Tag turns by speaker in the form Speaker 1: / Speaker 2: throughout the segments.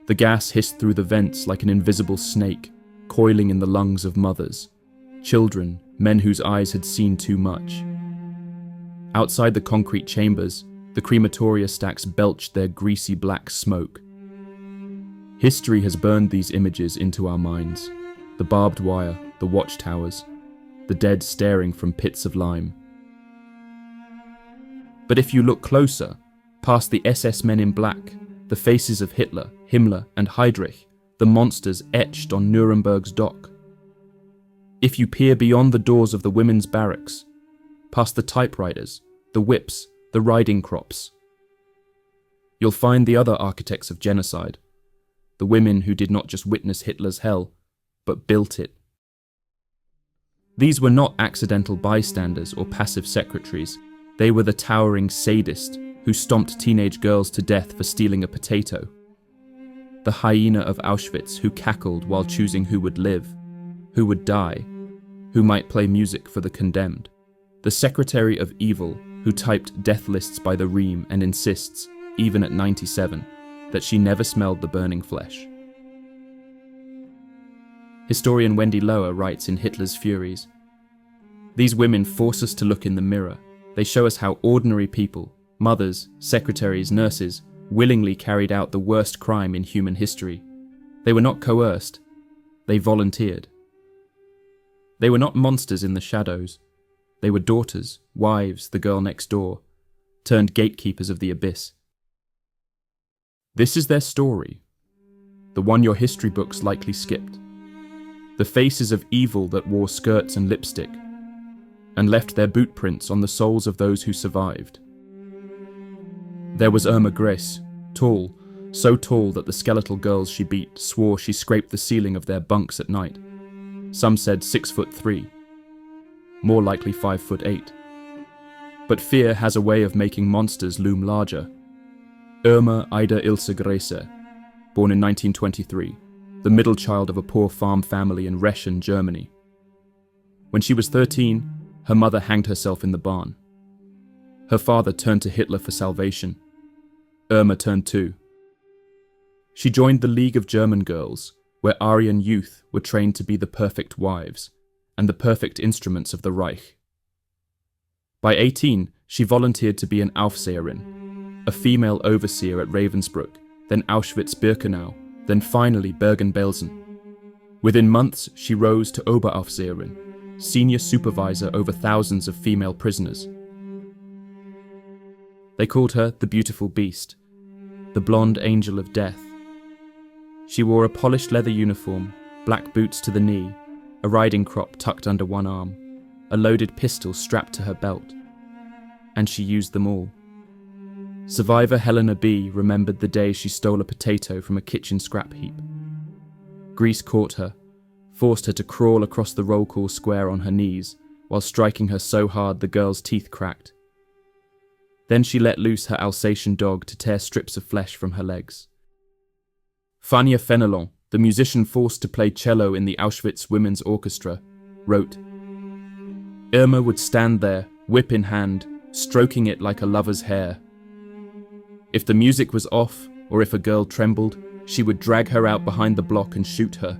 Speaker 1: The gas hissed through the vents like an invisible snake, coiling in the lungs of mothers, children, men whose eyes had seen too much. Outside the concrete chambers, the crematoria stacks belched their greasy black smoke. History has burned these images into our minds. The barbed wire, the watchtowers, the dead staring from pits of lime. But if you look closer, past the SS men in black, the faces of Hitler, Himmler, and Heydrich, the monsters etched on Nuremberg's dock. If you peer beyond the doors of the women's barracks, past the typewriters, the whips, the riding crops, you'll find the other architects of genocide, the women who did not just witness Hitler's hell, but built it. These were not accidental bystanders or passive secretaries. They were the towering sadists who stomped teenage girls to death for stealing a potato. The hyena of Auschwitz who cackled while choosing who would live, who would die, who might play music for the condemned. The secretary of evil who typed death lists by the ream and insists, even at 97, that she never smelled the burning flesh. Historian Wendy Lower writes in Hitler's Furies, "These women force us to look in the mirror. They show us how ordinary people, mothers, secretaries, nurses, willingly carried out the worst crime in human history. They were not coerced. They volunteered. They were not monsters in the shadows. They were daughters, wives, the girl next door, turned gatekeepers of the abyss. This is their story, the one your history books likely skipped. The faces of evil that wore skirts and lipstick, and left their boot prints on the souls of those who survived. There was Irma Grace, tall, so tall that the skeletal girls she beat swore she scraped the ceiling of their bunks at night. Some said 6'3", more likely 5'8". But fear has a way of making monsters loom larger. Irma Ida Ilse Grace, born in 1923, the middle child of a poor farm family in Rechen, Germany. When she was 13, her mother hanged herself in the barn. Her father turned to Hitler for salvation. Irma turned too. She joined the League of German Girls, where Aryan youth were trained to be the perfect wives and the perfect instruments of the Reich. By 18, she volunteered to be an Aufseherin, a female overseer at Ravensbrück, then Auschwitz-Birkenau, then finally Bergen-Belsen. Within months, she rose to Oberaufseherin, senior supervisor over thousands of female prisoners. They called her the beautiful beast, the blonde angel of death. She wore a polished leather uniform, black boots to the knee, a riding crop tucked under one arm, a loaded pistol strapped to her belt. And she used them all. Survivor Helena B. remembered the day she stole a potato from a kitchen scrap heap. Grease caught her, forced her to crawl across the roll call square on her knees, while striking her so hard the girl's teeth cracked. Then she let loose her Alsatian dog to tear strips of flesh from her legs. Fania Fenelon, the musician forced to play cello in the Auschwitz Women's Orchestra, wrote, "Irma would stand there, whip in hand, stroking it like a lover's hair. If the music was off, or if a girl trembled, she would drag her out behind the block and shoot her.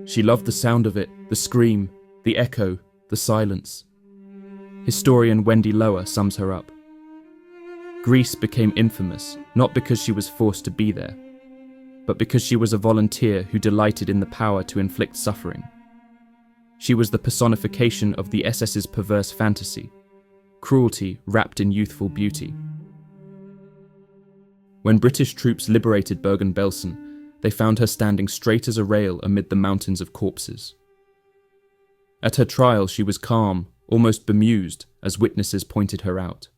Speaker 1: She loved the sound of it, the scream, the echo, the silence." Historian Wendy Lower sums her up. Greece became infamous, not because she was forced to be there, but because she was a volunteer who delighted in the power to inflict suffering. She was the personification of the SS's perverse fantasy, cruelty wrapped in youthful beauty. When British troops liberated Bergen-Belsen, they found her standing straight as a rail amid the mountains of corpses. At her trial, she was calm, almost bemused, as witnesses pointed her out.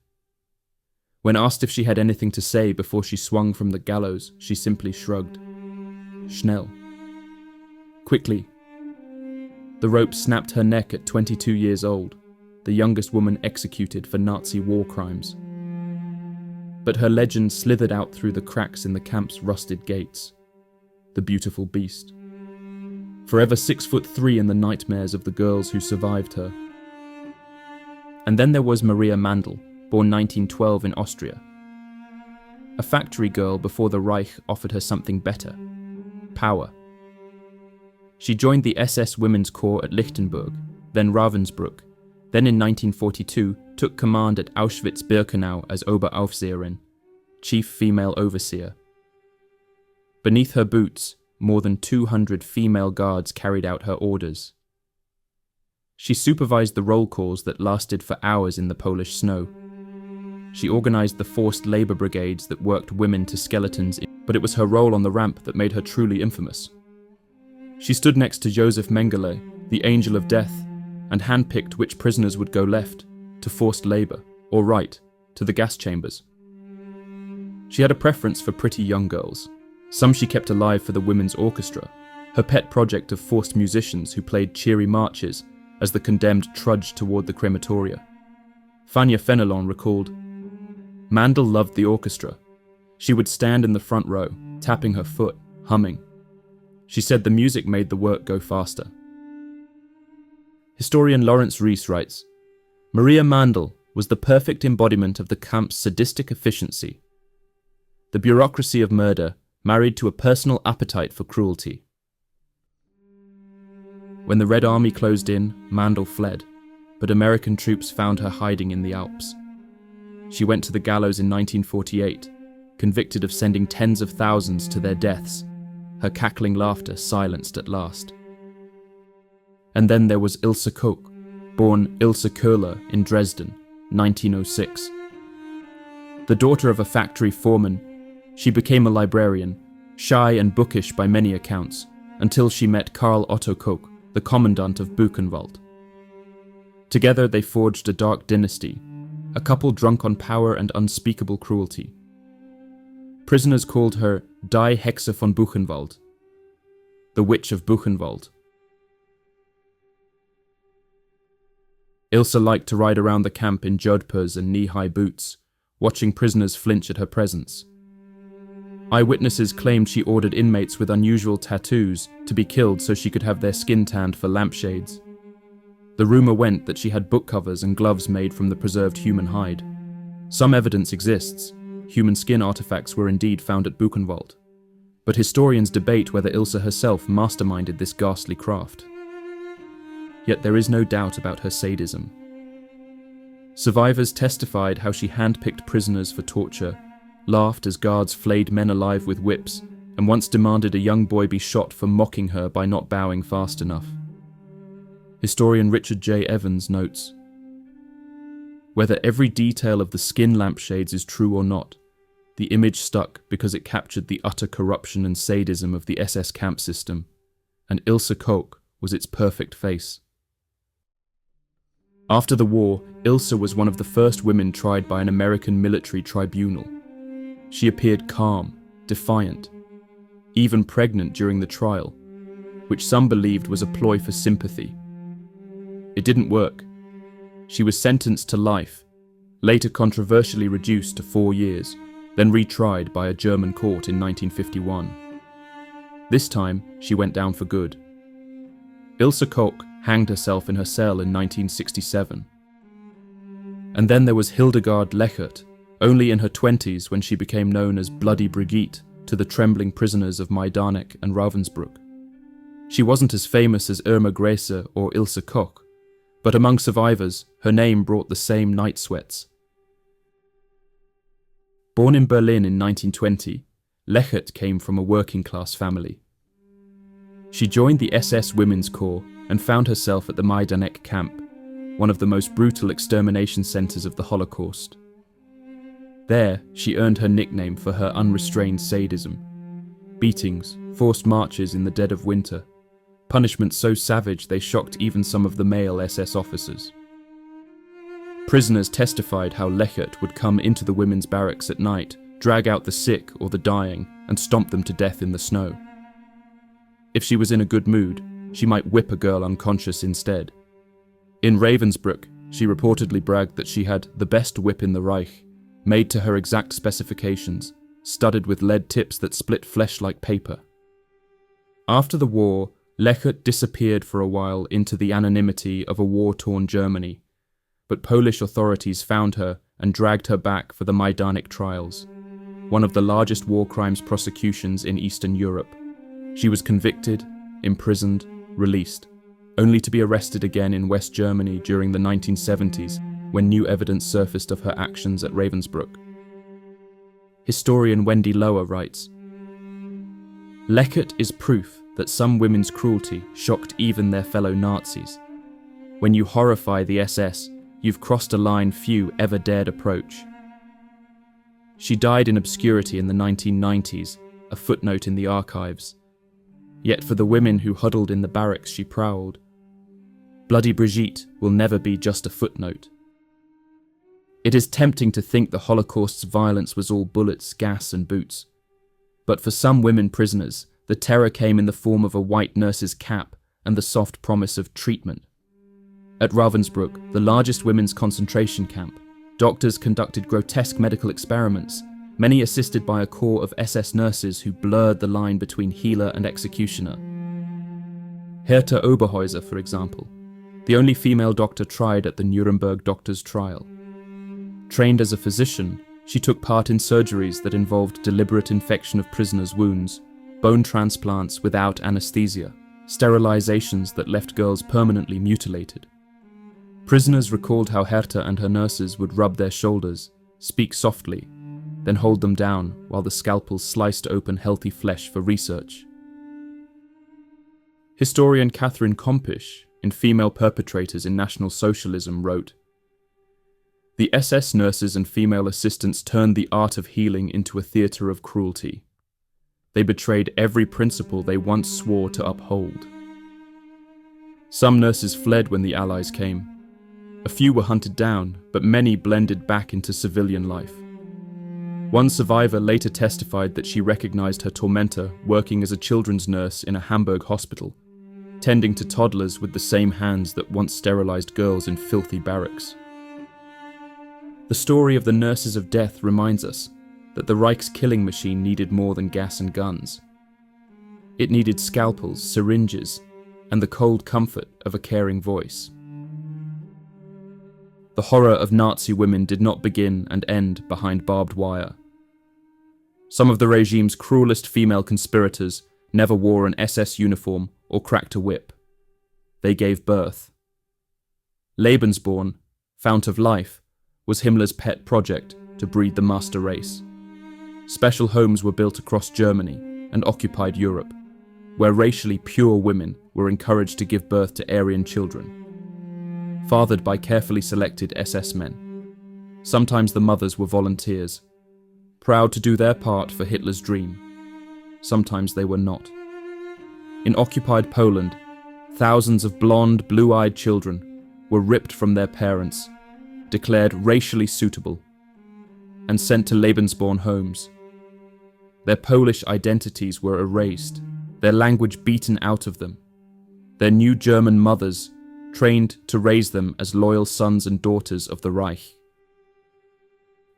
Speaker 1: When asked if she had anything to say before she swung from the gallows, she simply shrugged. Schnell. Quickly. The rope snapped her neck at 22 years old, the youngest woman executed for Nazi war crimes. But her legend slithered out through the cracks in the camp's rusted gates. The beautiful beast. Forever 6'3" in the nightmares of the girls who survived her. And then there was Maria Mandl, born 1912 in Austria. A factory girl before the Reich offered her something better. power. She joined the SS Women's Corps at Lichtenberg, then Ravensbrück, then in 1942 took command at Auschwitz-Birkenau as Oberaufseherin, chief female overseer. Beneath her boots, more than 200 female guards carried out her orders. She supervised the roll calls that lasted for hours in the Polish snow. She organized the forced labor brigades that worked women to skeletons, but it was her role on the ramp that made her truly infamous. She stood next to Joseph Mengele, the angel of death, and handpicked which prisoners would go left, to forced labor, or right, to the gas chambers. She had a preference for pretty young girls. Some she kept alive for the women's orchestra, her pet project of forced musicians who played cheery marches as the condemned trudged toward the crematoria. Fania Fenelon recalled, "Mandel loved the orchestra. She would stand in the front row, tapping her foot, humming. She said the music made the work go faster." Historian Lawrence Rees writes, "Maria Mandel was the perfect embodiment of the camp's sadistic efficiency. The bureaucracy of murder married to a personal appetite for cruelty." When the Red Army closed in, Mandel fled, but American troops found her hiding in the Alps. She went to the gallows in 1948, convicted of sending tens of thousands to their deaths, her cackling laughter silenced at last. And then there was Ilse Koch, born Ilse Köhler in Dresden, 1906. The daughter of a factory foreman, she became a librarian, shy and bookish by many accounts, until she met Karl Otto Koch, the commandant of Buchenwald. Together they forged a dark dynasty, a couple drunk on power and unspeakable cruelty. Prisoners called her Die Hexe von Buchenwald, the Witch of Buchenwald. Ilse liked to ride around the camp in jodhpurs and knee-high boots, watching prisoners flinch at her presence. Eyewitnesses claimed she ordered inmates with unusual tattoos to be killed so she could have their skin tanned for lampshades. The rumor went that she had book covers and gloves made from the preserved human hide. Some evidence exists. Human skin artifacts were indeed found at Buchenwald. But historians debate whether Ilse herself masterminded this ghastly craft. Yet there is no doubt about her sadism. Survivors testified how she handpicked prisoners for torture, laughed as guards flayed men alive with whips, and once demanded a young boy be shot for mocking her by not bowing fast enough. Historian Richard J. Evans notes, "Whether every detail of the skin lampshades is true or not, the image stuck because it captured the utter corruption and sadism of the SS camp system, and Ilse Koch was its perfect face." After the war, Ilse was one of the first women tried by an American military tribunal. She appeared calm, defiant, even pregnant during the trial, which some believed was a ploy for sympathy. It didn't work. She was sentenced to life, later controversially reduced to 4 years, then retried by a German court in 1951. This time, she went down for good. Ilse Koch hanged herself in her cell in 1967. And then there was Hildegard Lechert, only in her 20s when she became known as Bloody Brigitte to the trembling prisoners of Majdanek and Ravensbrück. She wasn't as famous as Irma Gräse or Ilse Koch, but among survivors, her name brought the same night sweats. Born in Berlin in 1920, Lechert came from a working-class family. She joined the SS Women's Corps and found herself at the Majdanek camp, one of the most brutal extermination centers of the Holocaust. There, she earned her nickname for her unrestrained sadism. Beatings, forced marches in the dead of winter, punishments so savage they shocked even some of the male SS officers. Prisoners testified how Lechert would come into the women's barracks at night, drag out the sick or the dying, and stomp them to death in the snow. If she was in a good mood, she might whip a girl unconscious instead. In Ravensbrück, she reportedly bragged that she had the best whip in the Reich, made to her exact specifications, studded with lead tips that split flesh like paper. After the war, Lechert disappeared for a while into the anonymity of a war-torn Germany, but Polish authorities found her and dragged her back for the Majdanek trials, one of the largest war crimes prosecutions in Eastern Europe. She was convicted, imprisoned, released, only to be arrested again in West Germany during the 1970s when new evidence surfaced of her actions at Ravensbrück. Historian Wendy Lower writes, "Leckert is proof that some women's cruelty shocked even their fellow Nazis. When you horrify the SS, you've crossed a line few ever dared approach." She died in obscurity in the 1990s, a footnote in the archives. Yet for the women who huddled in the barracks she prowled, Bloody Brigitte will never be just a footnote. It is tempting to think the Holocaust's violence was all bullets, gas and boots. But for some women prisoners, the terror came in the form of a white nurse's cap and the soft promise of treatment. At Ravensbrück, the largest women's concentration camp, doctors conducted grotesque medical experiments, many assisted by a corps of SS nurses who blurred the line between healer and executioner. Hertha Oberhäuser, for example, the only female doctor tried at the Nuremberg doctors' trial. Trained as a physician, she took part in surgeries that involved deliberate infection of prisoners' wounds, bone transplants without anesthesia, sterilizations that left girls permanently mutilated. Prisoners recalled how Hertha and her nurses would rub their shoulders, speak softly, then hold them down while the scalpels sliced open healthy flesh for research. Historian Catherine Kompisch, in Female Perpetrators in National Socialism, wrote, "The SS nurses and female assistants turned the art of healing into a theatre of cruelty. They betrayed every principle they once swore to uphold. Some nurses fled when the Allies came. A few were hunted down, but many blended back into civilian life. One survivor later testified that she recognized her tormentor working as a children's nurse in a Hamburg hospital, tending to toddlers with the same hands that once sterilized girls in filthy barracks." The story of the nurses of death reminds us that the Reich's killing machine needed more than gas and guns. It needed scalpels, syringes, and the cold comfort of a caring voice. The horror of Nazi women did not begin and end behind barbed wire. Some of the regime's cruelest female conspirators never wore an SS uniform or cracked a whip. They gave birth. Lebensborn, fount of life, was Himmler's pet project to breed the master race. Special homes were built across Germany and occupied Europe, where racially pure women were encouraged to give birth to Aryan children, fathered by carefully selected SS men. Sometimes the mothers were volunteers, proud to do their part for Hitler's dream. Sometimes they were not. In occupied Poland, thousands of blonde, blue-eyed children were ripped from their parents, declared racially suitable, and sent to Lebensborn homes. Their Polish identities were erased, their language beaten out of them, their new German mothers trained to raise them as loyal sons and daughters of the Reich.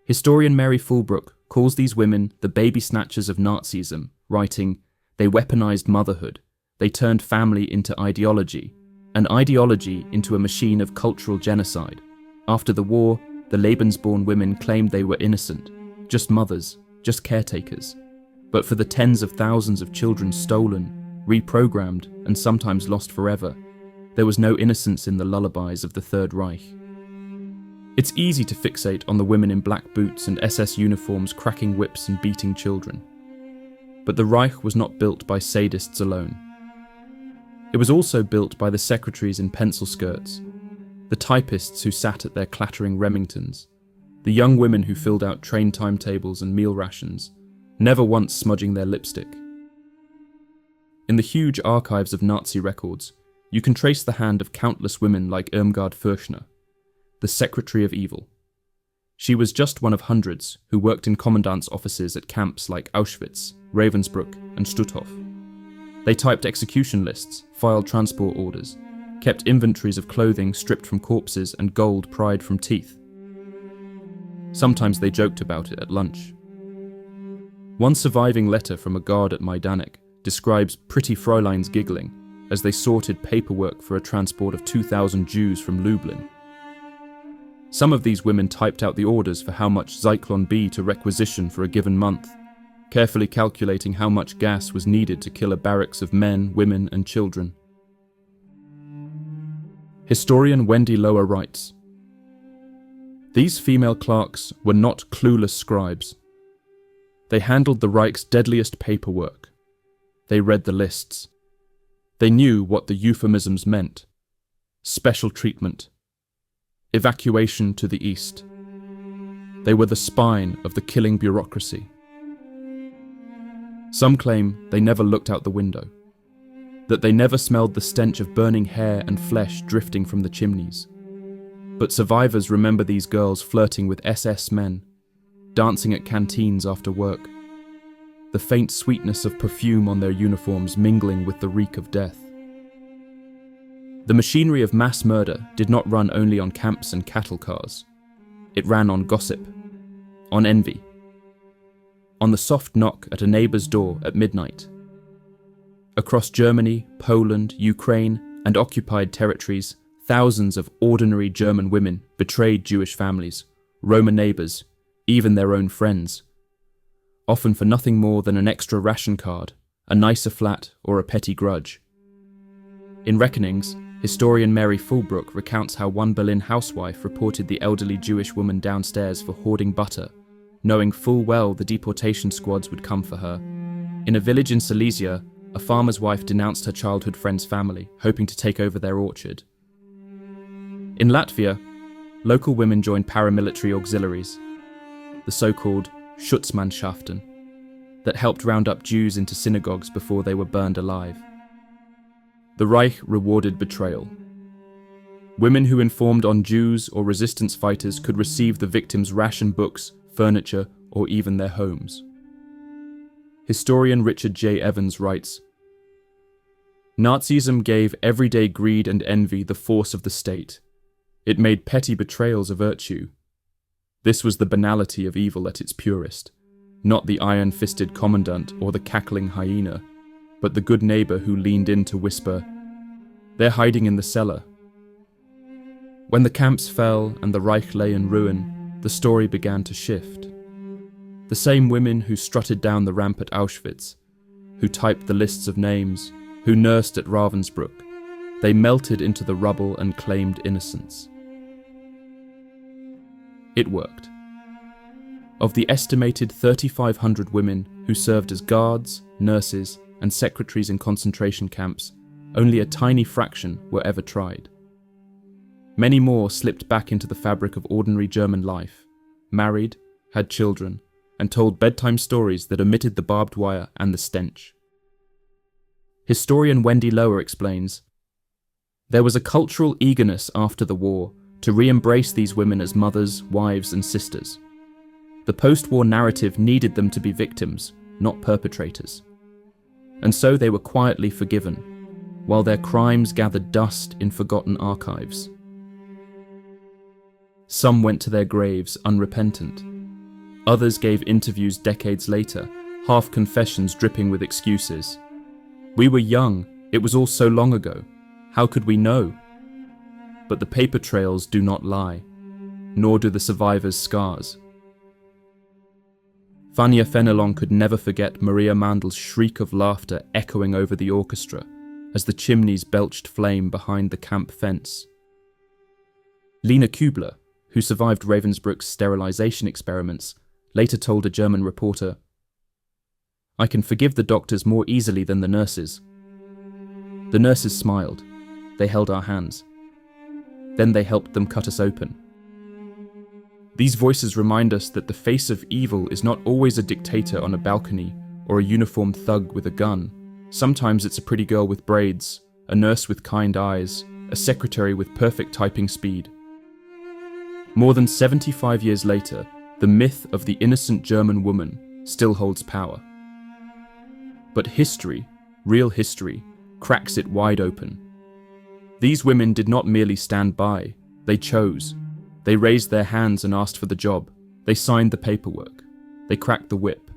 Speaker 1: Historian Mary Fulbrook calls these women the baby snatchers of Nazism, writing, "They weaponized motherhood, they turned family into ideology, and ideology into a machine of cultural genocide. After the war, the Lebensborn women claimed they were innocent, just mothers, just caretakers. But for the tens of thousands of children stolen, reprogrammed, and sometimes lost forever, there was no innocence in the lullabies of the Third Reich." It's easy to fixate on the women in black boots and SS uniforms cracking whips and beating children. But the Reich was not built by sadists alone. It was also built by the secretaries in pencil skirts, the typists who sat at their clattering Remingtons, the young women who filled out train timetables and meal rations, never once smudging their lipstick. In the huge archives of Nazi records, you can trace the hand of countless women like Irmgard Fürchner, the Secretary of Evil. She was just one of hundreds who worked in commandant's offices at camps like Auschwitz, Ravensbrück, and Stutthof. They typed execution lists, filed transport orders, kept inventories of clothing stripped from corpses and gold pried from teeth. Sometimes they joked about it at lunch. One surviving letter from a guard at Majdanek describes pretty Fräuleins giggling as they sorted paperwork for a transport of 2,000 Jews from Lublin. Some of these women typed out the orders for how much Zyklon B to requisition for a given month, carefully calculating how much gas was needed to kill a barracks of men, women, and children. Historian Wendy Lower writes, "These female clerks were not clueless scribes. They handled the Reich's deadliest paperwork. They read the lists. They knew what the euphemisms meant. Special treatment. Evacuation to the east. They were the spine of the killing bureaucracy. Some claim they never looked out the window, that they never smelled the stench of burning hair and flesh drifting from the chimneys. But survivors remember these girls flirting with SS men, dancing at canteens after work, the faint sweetness of perfume on their uniforms mingling with the reek of death. The machinery of mass murder did not run only on camps and cattle cars. It ran on gossip, on envy, on the soft knock at a neighbour's door at midnight. Across Germany, Poland, Ukraine, and occupied territories, thousands of ordinary German women betrayed Jewish families, Roma neighbours, even their own friends, often for nothing more than an extra ration card, a nicer flat, or a petty grudge. In Reckonings, historian Mary Fulbrook recounts how one Berlin housewife reported the elderly Jewish woman downstairs for hoarding butter, knowing full well the deportation squads would come for her. In a village in Silesia, a farmer's wife denounced her childhood friend's family, hoping to take over their orchard. In Latvia, local women joined paramilitary auxiliaries, the so-called Schutzmannschaften, that helped round up Jews into synagogues before they were burned alive. The Reich rewarded betrayal. Women who informed on Jews or resistance fighters could receive the victims' ration books, furniture, or even their homes. Historian Richard J. Evans writes, "Nazism gave everyday greed and envy the force of the state. It made petty betrayals a virtue. This was the banality of evil at its purest, not the iron-fisted commandant or the cackling hyena, but the good neighbour who leaned in to whisper, 'They're hiding in the cellar.' When the camps fell and the Reich lay in ruin, the story began to shift. The same women who strutted down the ramp at Auschwitz, who typed the lists of names, who nursed at Ravensbrück, they melted into the rubble and claimed innocence. It worked. Of the estimated 3,500 women who served as guards, nurses, and secretaries in concentration camps, only a tiny fraction were ever tried. Many more slipped back into the fabric of ordinary German life, married, had children, and told bedtime stories that omitted the barbed wire and the stench. Historian Wendy Lower explains, "There was a cultural eagerness after the war to re-embrace these women as mothers, wives, and sisters. The post-war narrative needed them to be victims, not perpetrators. And so they were quietly forgiven, while their crimes gathered dust in forgotten archives. Some went to their graves unrepentant. Others gave interviews decades later, half confessions dripping with excuses. 'We were young, it was all so long ago. How could we know?' But the paper trails do not lie, nor do the survivors' scars. Vanya Fenelon could never forget Maria Mandel's shriek of laughter echoing over the orchestra as the chimneys belched flame behind the camp fence. Lena Kübler, who survived Ravensbrück's sterilization experiments, later told a German reporter, "I can forgive the doctors more easily than the nurses. The nurses smiled. They held our hands. Then they helped them cut us open." These voices remind us that the face of evil is not always a dictator on a balcony or a uniformed thug with a gun. Sometimes it's a pretty girl with braids, a nurse with kind eyes, a secretary with perfect typing speed. More than 75 years later, the myth of the innocent German woman still holds power. But history, real history, cracks it wide open. These women did not merely stand by, they chose. They raised their hands and asked for the job. They signed the paperwork. They cracked the whip.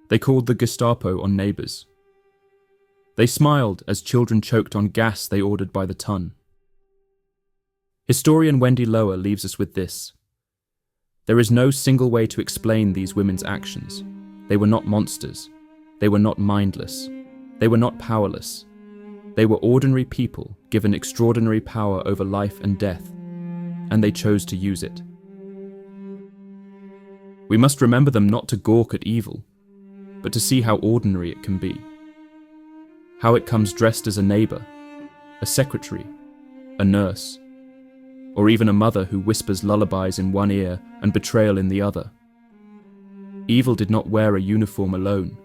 Speaker 1: They called the Gestapo on neighbours. They smiled as children choked on gas they ordered by the ton. Historian Wendy Lower leaves us with this. There is no single way to explain these women's actions. They were not monsters. They were not mindless. They were not powerless. They were ordinary people given extraordinary power over life and death, and they chose to use it. We must remember them not to gawk at evil, but to see how ordinary it can be. How it comes dressed as a neighbor, a secretary, a nurse, or even a mother who whispers lullabies in one ear and betrayal in the other. Evil did not wear a uniform alone.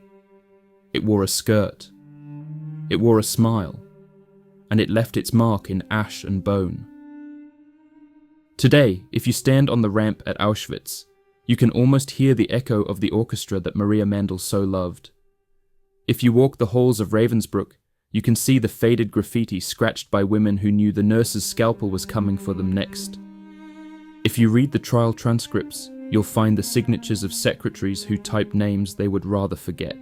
Speaker 1: It wore a skirt. It wore a smile, and it left its mark in ash and bone. Today, if you stand on the ramp at Auschwitz, you can almost hear the echo of the orchestra that Maria Mendel so loved. If you walk the halls of Ravensbrück, you can see the faded graffiti scratched by women who knew the nurse's scalpel was coming for them next. If you read the trial transcripts, you'll find the signatures of secretaries who typed names they would rather forget.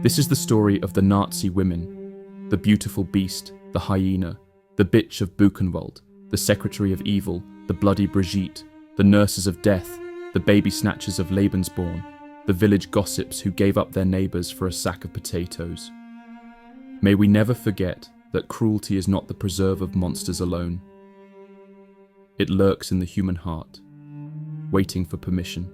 Speaker 1: This is the story of the Nazi women, the beautiful beast, the hyena, the bitch of Buchenwald, the secretary of evil, the bloody Brigitte, the nurses of death, the baby snatchers of Lebensborn, the village gossips who gave up their neighbours for a sack of potatoes. May we never forget that cruelty is not the preserve of monsters alone. It lurks in the human heart, waiting for permission.